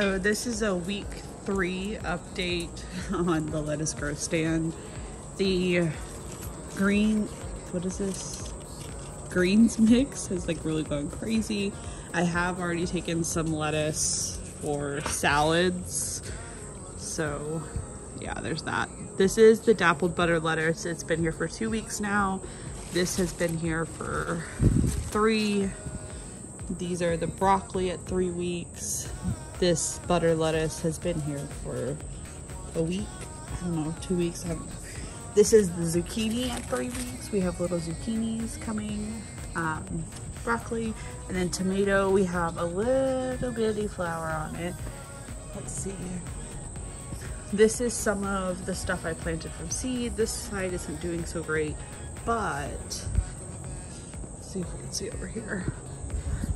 So this is a week 3 update on the lettuce grow stand. The green, what is this? Greens mix has like really gone crazy. I have already taken some lettuce for salads. So yeah, there's that. This is the dappled butter lettuce. It's been here for 2 weeks now. This has been here for 3. These are the broccoli at 3 weeks. This butter lettuce has been here for a week. I don't know, 2 weeks. I don't know. This is the zucchini at 3 weeks. We have little zucchinis coming. Broccoli, and then tomato. We have a little bitty flower on it. Let's see. This is some of the stuff I planted from seed. This side isn't doing so great, but let's see if we can see over here.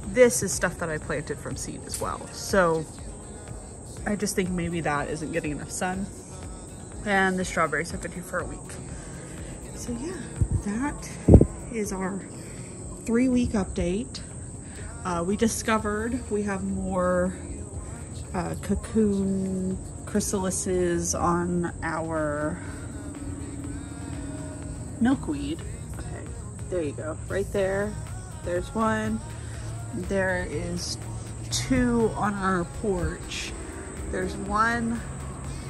This is stuff that I planted from seed as well. So I just think maybe that isn't getting enough sun. And the strawberries have been here for a week. So yeah, that is our 3-week update. We discovered we have more cocoon chrysalises on our milkweed. Okay, there you go, right there. There's one. There is 2 on our porch. There's one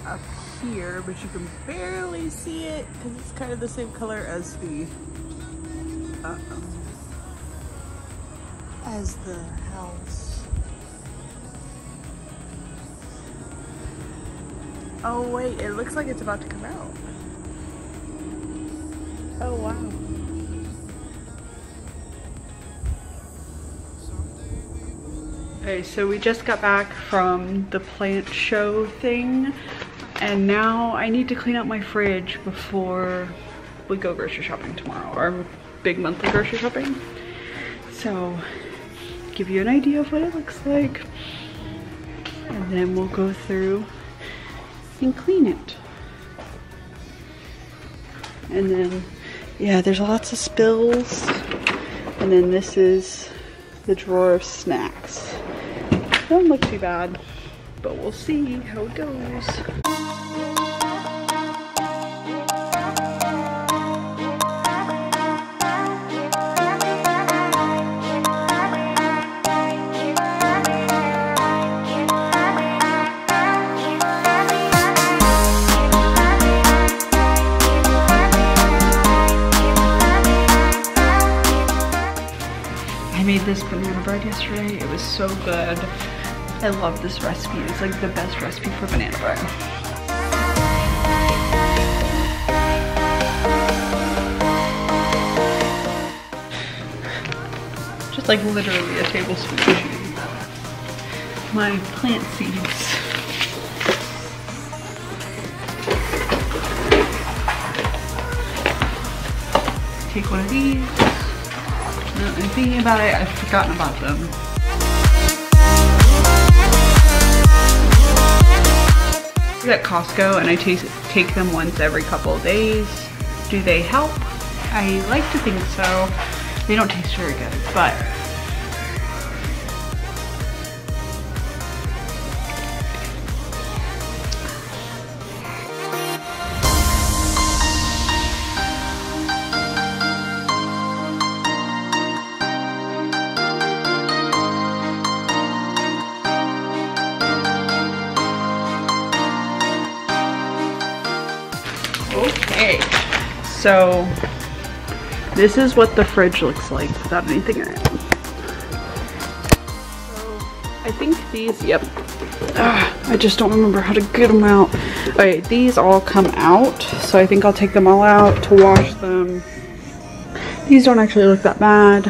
up here, but you can barely see it because it's kind of the same color as the house. Oh wait, it looks like it's about to come out. Oh wow. Okay, so we just got back from the plant show thing, and now I need to clean up my fridge before we go grocery shopping tomorrow, our big monthly grocery shopping. So, give you an idea of what it looks like, and then we'll go through and clean it. And then, yeah, there's lots of spills, and then this is the drawer of snacks. Don't look too bad, but we'll see how it goes. I made this banana bread yesterday. It was so good. I love this recipe. It's like the best recipe for banana bread. Just like literally a tablespoon of cheese. My plant seeds. Take one of these. I'm thinking about it, I've forgotten about them. I'm at Costco and I take them once every couple of days. Do they help? I like to think so. They don't taste very good, but okay, so this is what the fridge looks like without anything in it. So I think these, yep. I just don't remember how to get them out. Okay, these all come out, so I think I'll take them all out to wash them. These don't actually look that bad.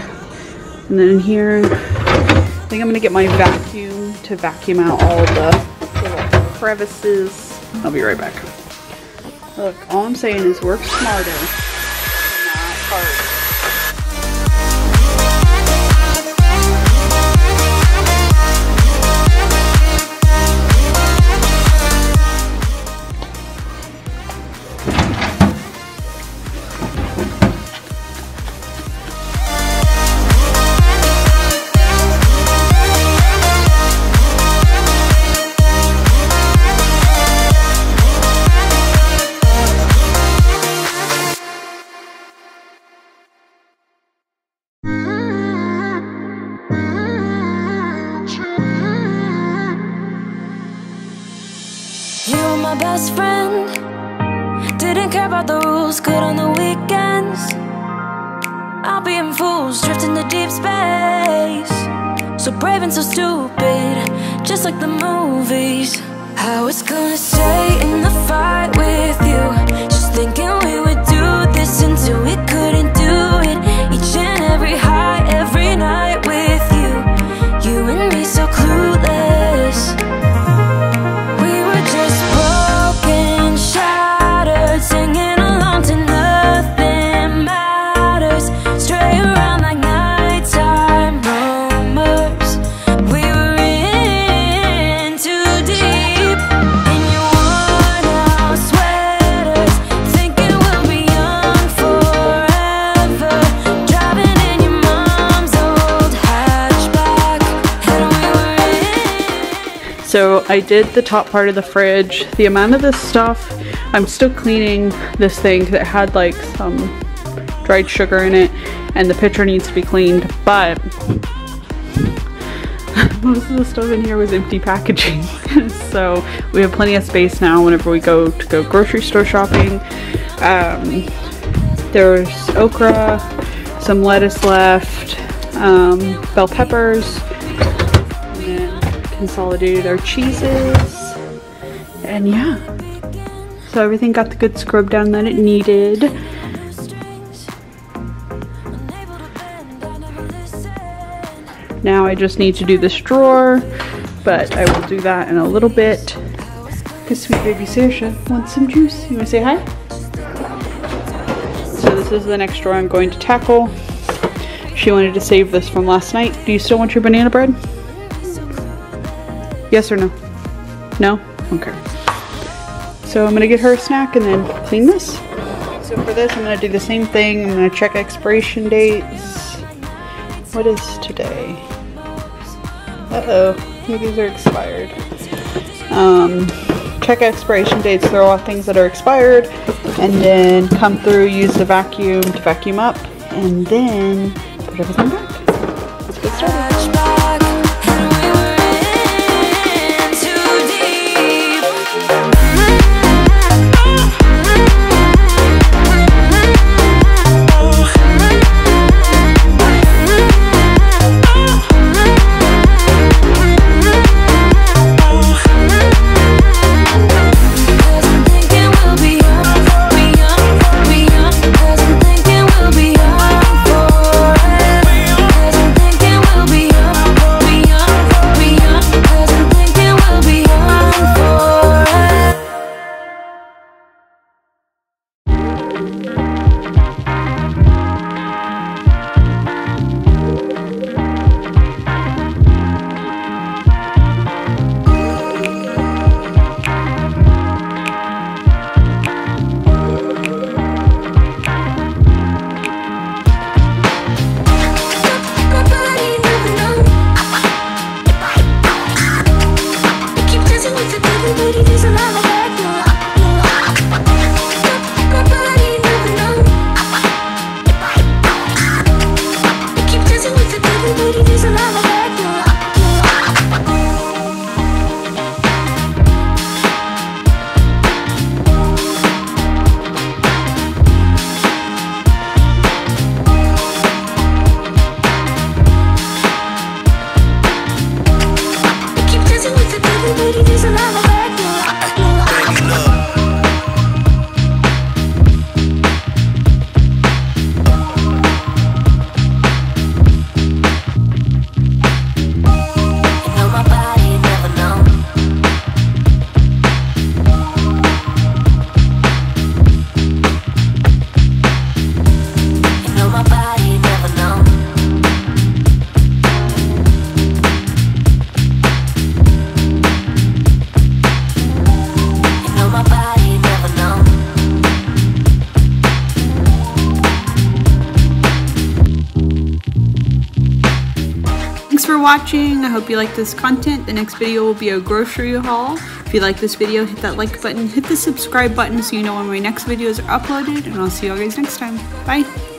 And then in here, I think I'm gonna get my vacuum to vacuum out all the little crevices. I'll be right back. Look, all I'm saying is work smarter, not harder. best friend. Didn't care about the rules, good on the weekends. I'll be in fools, drifting to deep space. So brave and so stupid, just like the movies. I was gonna stay in the fight with you, just thinking we would do this until we couldn't do it. Each and every high, every night with you. You and me so clueless. We were just broken, shattered, singing along to nothing matters. Stray around like nighttime rumors. We were in too deep. In your worn out sweaters, thinking we'll be young forever. Driving in your mom's old hatchback, and we were in. So I did the top part of the fridge. The amount of this stuff, I'm still cleaning this thing because it had like some dried sugar in it and the pitcher needs to be cleaned, but most of the stuff in here was empty packaging. So we have plenty of space now whenever we go grocery store shopping. There's okra, some lettuce left, bell peppers, and then consolidated our cheeses, and yeah. So everything got the good scrub down that it needed. Now I just need to do this drawer, but I will do that in a little bit. Because sweet baby Saoirse wants some juice. You want to say hi? So this is the next drawer I'm going to tackle. She wanted to save this from last night. Do you still want your banana bread? Yes or no? No? Okay. So I'm going to get her a snack and then clean this. So for this I'm going to do the same thing. I'm going to check expiration dates. What is today? Uh-oh, these are expired. Check expiration dates, throw off things that are expired, and then come through, use the vacuum to vacuum up, and then put everything back. Let's get started. Thanks for watching. I hope you like this content. The next video will be a grocery haul. If you like this video, hit that like button, hit the subscribe button so you know when my next videos are uploaded, and I'll see you all guys next time. Bye!